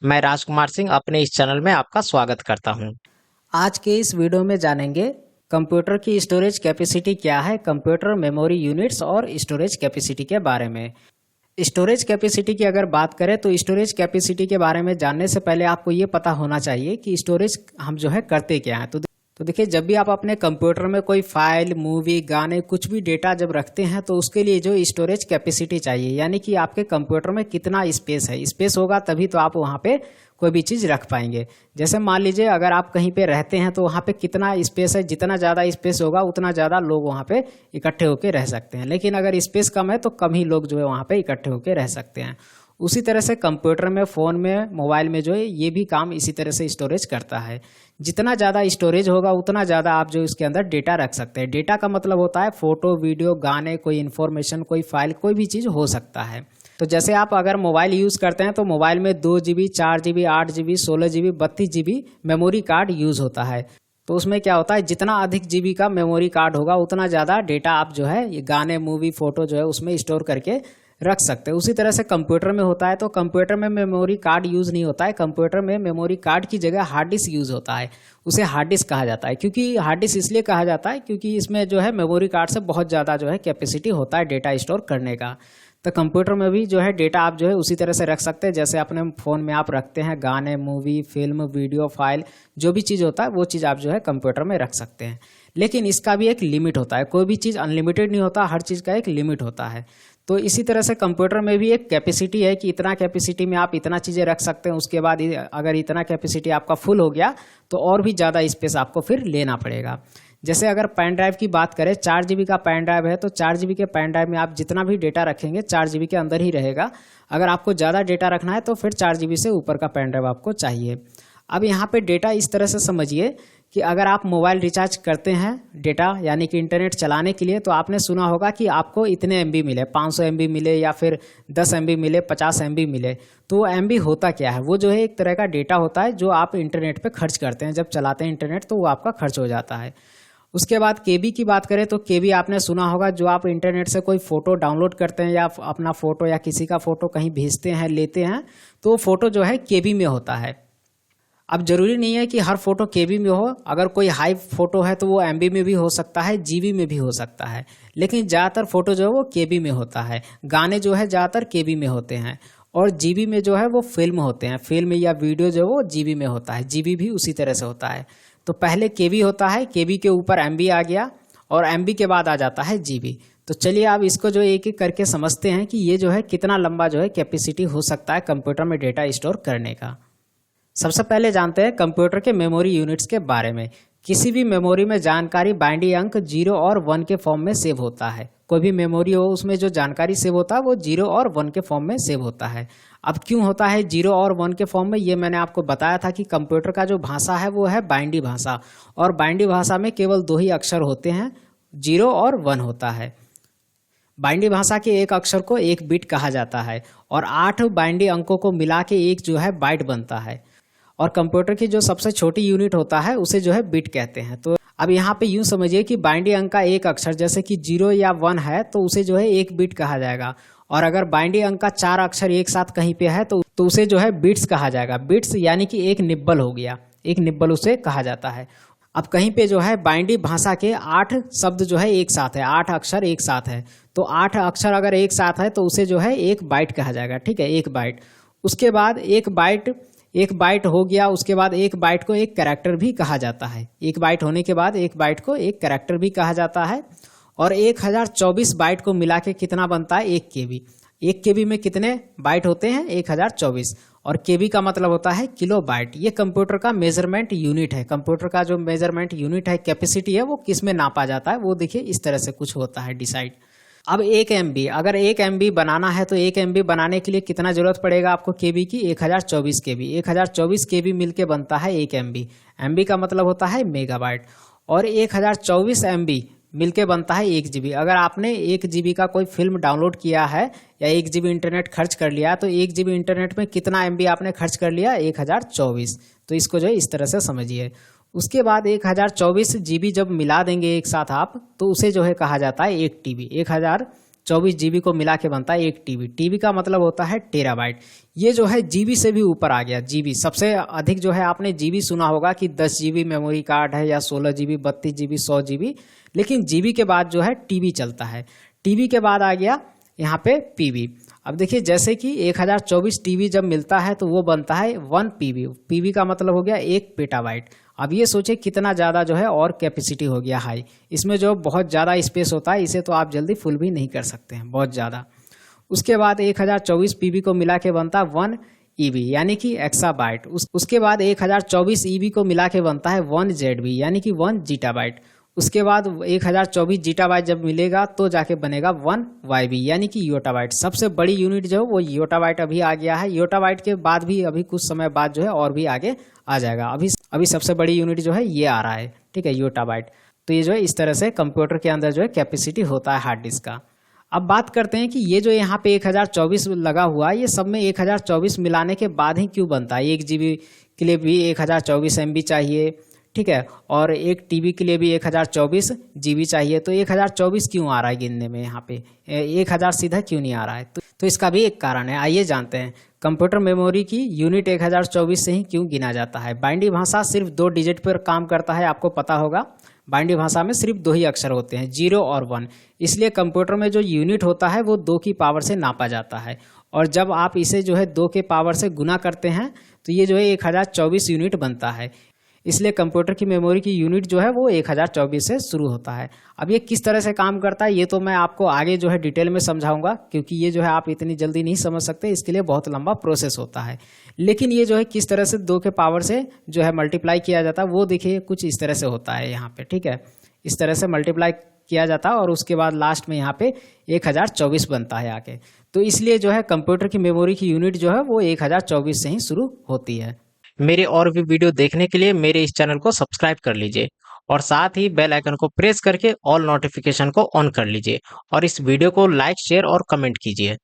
मैं राजकुमार सिंह अपने इस चैनल में आपका स्वागत करता हूं। आज के इस वीडियो में जानेंगे कंप्यूटर की स्टोरेज कैपेसिटी क्या है, कंप्यूटर मेमोरी यूनिट्स और स्टोरेज कैपेसिटी के बारे में। स्टोरेज कैपेसिटी की अगर बात करें तो स्टोरेज कैपेसिटी के बारे में जानने से पहले आपको ये पता होना चाहिए कि स्टोरेज हम जो है करते क्या हैं। तो देखिए, जब भी आप अपने कंप्यूटर में कोई फाइल, मूवी, गाने, कुछ भी डेटा जब रखते हैं तो उसके लिए जो स्टोरेज कैपेसिटी चाहिए, यानी कि आपके कंप्यूटर में कितना स्पेस है। स्पेस होगा तभी तो आप वहाँ पे कोई भी चीज़ रख पाएंगे। जैसे मान लीजिए अगर आप कहीं पे रहते हैं तो वहाँ पे कितना स्पेस है, जितना ज़्यादा स्पेस होगा उतना ज़्यादा लोग वहाँ पे इकट्ठे होकर रह सकते हैं। लेकिन अगर स्पेस कम है तो कम ही लोग जो है वहाँ पे इकट्ठे होकर रह सकते हैं। उसी तरह से कंप्यूटर में, फ़ोन में, मोबाइल में जो है ये भी काम इसी तरह से स्टोरेज करता है। जितना ज़्यादा स्टोरेज होगा उतना ज़्यादा आप जो इसके अंदर डेटा रख सकते हैं। डेटा का मतलब होता है फ़ोटो, वीडियो, गाने, कोई इन्फॉर्मेशन, कोई फाइल, कोई भी चीज़ हो सकता है। तो जैसे आप अगर मोबाइल यूज़ करते हैं तो मोबाइल में 2 GB, 4 GB, 8 GB, 16 GB, 32 GB memory card use होता है। तो उसमें क्या होता है, जितना अधिक जीबी का मेमोरी कार्ड होगा उतना ज़्यादा डेटा आप जो है ये गाने, मूवी, फोटो जो है उसमें स्टोर करके रख सकते हैं। उसी तरह से कंप्यूटर में होता है। तो कंप्यूटर में मेमोरी कार्ड यूज़ नहीं होता है। कंप्यूटर में मेमोरी कार्ड की जगह हार्ड डिस्क यूज़ होता है। उसे हार्ड डिस्क कहा जाता है। क्योंकि हार्ड डिस्क इसलिए कहा जाता है क्योंकि इसमें जो है मेमोरी कार्ड से बहुत ज़्यादा जो है कैपेसिटी होता है डेटा स्टोर करने का। तो कंप्यूटर में भी जो है डेटा आप जो है उसी तरह से रख सकते हैं जैसे अपने फ़ोन में आप रखते हैं गाने, मूवी, फिल्म, वीडियो, फाइल, जो भी चीज़ होता है वो चीज़ आप जो है कंप्यूटर में रख सकते हैं। लेकिन इसका भी एक लिमिट होता है। कोई भी चीज़ अनलिमिटेड नहीं होता, हर चीज़ का एक लिमिट होता है। तो इसी तरह से कंप्यूटर में भी एक कैपेसिटी है कि इतना कैपेसिटी में आप इतना चीज़ें रख सकते हैं। उसके बाद अगर इतना कैपेसिटी आपका फुल हो गया तो और भी ज़्यादा स्पेस आपको फिर लेना पड़ेगा। जैसे अगर पेन ड्राइव की बात करें, 4 GB का पेन ड्राइव है तो 4 GB के पेन ड्राइव में आप जितना भी डेटा रखेंगे 4 GB के अंदर ही रहेगा। अगर आपको ज़्यादा डेटा रखना है तो फिर 4 GB से ऊपर का पेन ड्राइव आपको चाहिए। अब यहाँ पे डेटा इस तरह से समझिए कि अगर आप मोबाइल रिचार्ज करते हैं डेटा यानी कि इंटरनेट चलाने के लिए, तो आपने सुना होगा कि आपको इतने MB मिले, 500 MB मिले या फिर 10 MB मिले, 50 MB मिले। तो वो MB होता क्या है? वो जो है एक तरह का डेटा होता है जो आप इंटरनेट पे खर्च करते हैं। जब चलाते हैं इंटरनेट तो वो आपका खर्च हो जाता है। उसके बाद केबी की बात करें तो केबी आपने सुना होगा, जो आप इंटरनेट से कोई फ़ोटो डाउनलोड करते हैं या अपना फ़ोटो या किसी का फ़ोटो कहीं भेजते हैं, लेते हैं, तो वो फ़ोटो जो है केबी में होता है। अब ज़रूरी नहीं है कि हर फोटो केबी में हो। अगर कोई हाई फोटो है तो वो MB में भी हो सकता है, GB में भी हो सकता है। लेकिन ज़्यादातर फोटो जो है वो केबी में होता है। गाने जो है ज़्यादातर केबी में होते हैं और GB में जो है वो फिल्म होते हैं। फिल्म या वीडियो जो है वो GB में होता है। GB भी उसी तरह से होता है। तो पहले केबी होता है, केबी के ऊपर MB आ गया और MB के बाद आ जाता है GB। तो चलिए आप इसको जो एक एक करके समझते हैं कि ये जो है कितना लंबा जो है कैपेसिटी हो सकता है कंप्यूटर में डेटा स्टोर करने का। सबसे पहले जानते हैं कंप्यूटर के मेमोरी यूनिट्स के बारे में। किसी भी मेमोरी में जानकारी बाइनरी अंक 0 और 1 के फॉर्म में सेव होता है। कोई भी मेमोरी हो उसमें जो जानकारी सेव होता है वो 0 और 1 के फॉर्म में सेव होता है। अब क्यों होता है 0 और 1 के फॉर्म में, ये मैंने आपको बताया था कि कंप्यूटर का जो भाषा है वो है बाइनरी भाषा। और बाइनरी भाषा में केवल 2 ही अक्षर होते हैं, 0 और 1 होता है। बाइनरी भाषा के एक अक्षर को एक बिट कहा जाता है और 8 बाइनरी अंकों को मिला के एक जो है बाइट बनता है। और कंप्यूटर की जो सबसे छोटी यूनिट होता है उसे जो है बिट कहते हैं। तो अब यहाँ पे यूँ समझिए कि बाइनरी अंक का एक अक्षर जैसे कि 0 या 1 है तो उसे जो है एक बिट कहा जाएगा। और अगर बाइनरी अंक का 4 अक्षर एक साथ कहीं पे है तो उसे जो है बिट्स कहा जाएगा। बिट्स यानी कि एक निब्बल हो गया, एक निब्बल उसे कहा जाता है। अब कहीं पे जो है बाइनरी भाषा के 8 शब्द जो है एक साथ है, 8 अक्षर एक साथ है। तो 8 अक्षर अगर एक साथ है तो उसे जो है एक बाइट कहा जाएगा। ठीक है, एक बाइट। उसके बाद एक बाइट हो गया, उसके बाद एक बाइट को एक कैरेक्टर भी कहा जाता है। एक बाइट होने के बाद एक बाइट को एक कैरेक्टर भी कहा जाता है। और 1024 बाइट को मिला के कितना बनता है? 1 KB। 1 KB में कितने बाइट होते हैं? 1024। और KB का मतलब होता है किलो बाइट। ये कंप्यूटर का मेजरमेंट यूनिट है। कंप्यूटर का जो मेजरमेंट यूनिट है, कैपेसिटी है, वो किस में नापा जाता है वो देखिए इस तरह से कुछ होता है डिसाइड। अब 1 MB, अगर 1 MB बनाना है तो 1 MB बनाने के लिए कितना जरूरत पड़ेगा आपको KB की? 1024 KB। 1024 KB मिलके बनता है 1 MB। MB का मतलब होता है मेगाबाइट। और 1024 MB मिलके बनता है 1 GB। अगर आपने 1 GB का कोई फिल्म डाउनलोड किया है या 1 GB इंटरनेट खर्च कर लिया तो 1 GB इंटरनेट में कितना MB आपने खर्च कर लिया? 1024। तो इसको जो है इस तरह से समझिए। उसके बाद 1024 GB जब मिला देंगे एक साथ आप तो उसे जो है कहा जाता है 1 TB। 1024 24 जीबी को मिला के बनता है एक टीबी। टीबी का मतलब होता है टेराबाइट। ये जो है जीबी से भी ऊपर आ गया। जीबी सबसे अधिक जो है, आपने जीबी सुना होगा कि 10 जीबी मेमोरी कार्ड है या 16 जीबी, 32 जीबी, 100 जीबी, लेकिन जीबी के बाद जो है टीबी चलता है। टीबी के बाद आ गया यहाँ पे पीबी। अब देखिए, जैसे कि 1024 टीबी जब मिलता है तो वो बनता है 1 पीबी। पीबी का मतलब हो गया 1 पेटाबाइट। अब ये सोचे कितना ज़्यादा जो है और कैपेसिटी हो गया हाई। इसमें जो बहुत ज़्यादा स्पेस होता है, इसे तो आप जल्दी फुल भी नहीं कर सकते हैं, बहुत ज़्यादा। उसके बाद 1024 पीबी को मिला के बनता है 1 ईबी यानी कि एक्साबाइट। उसके बाद 1024 ईबी को मिला के बनता है 1 जेडबी यानी कि 1 जीटाबाइट। उसके बाद 1024 जीटाबाइट जब मिलेगा तो जाके बनेगा 1 वाईबी यानी कि योटाबाइट। सबसे बड़ी यूनिट जो है वो योटाबाइट अभी आ गया है। योटाबाइट के बाद भी अभी कुछ समय बाद जो है और भी आगे आ जाएगा। अभी सबसे बड़ी यूनिट जो है ये आ रहा है, ठीक है, योटाबाइट। तो ये जो है इस तरह से कंप्यूटर के अंदर जो है कैपेसिटी होता है हार्ड डिस्क का। अब बात करते हैं कि ये जो यहाँ पे 1024 लगा हुआ है, ये सब में 1024 मिलाने के बाद ही क्यों बनता है। 1 जीबी के लिए भी 1024 MB चाहिए, ठीक है, और 1 टीबी के लिए भी 1024 जीबी चाहिए। तो 1024 क्यों आ रहा है गिनने में, यहाँ पे 1000 सीधा क्यों नहीं आ रहा है। तो इसका भी एक कारण है, आइए जानते हैं। कंप्यूटर मेमोरी की यूनिट 1024 से ही क्यों गिना जाता है। बाइनरी भाषा सिर्फ 2 डिजिट पर काम करता है, आपको पता होगा। बाइनरी भाषा में सिर्फ 2 ही अक्षर होते हैं, 0 और 1। इसलिए कंप्यूटर में जो यूनिट होता है वो 2 की पावर से नापा जाता है। और जब आप इसे जो है 2 के पावर से गुना करते हैं तो ये जो है 1024 यूनिट बनता है। इसलिए कंप्यूटर की मेमोरी की यूनिट जो है वो 1024 से शुरू होता है। अब ये किस तरह से काम करता है ये तो मैं आपको आगे जो है डिटेल में समझाऊंगा, क्योंकि ये जो है आप इतनी जल्दी नहीं समझ सकते, इसके लिए बहुत लंबा प्रोसेस होता है। लेकिन ये जो है किस तरह से 2 के पावर से जो है मल्टीप्लाई किया जाता है वो देखिए कुछ इस तरह से होता है यहाँ पे, ठीक है। इस तरह से मल्टीप्लाई किया जाता है और उसके बाद लास्ट में यहाँ पे 1024 बनता है आके। तो इसलिए जो है कंप्यूटर की मेमोरी की यूनिट जो है वो 1024 से ही शुरू होती है। मेरे और भी वीडियो देखने के लिए मेरे इस चैनल को सब्सक्राइब कर लीजिए और साथ ही बेल आइकन को प्रेस करके ऑल नोटिफिकेशन को ऑन कर लीजिए और इस वीडियो को लाइक, शेयर और कमेंट कीजिए।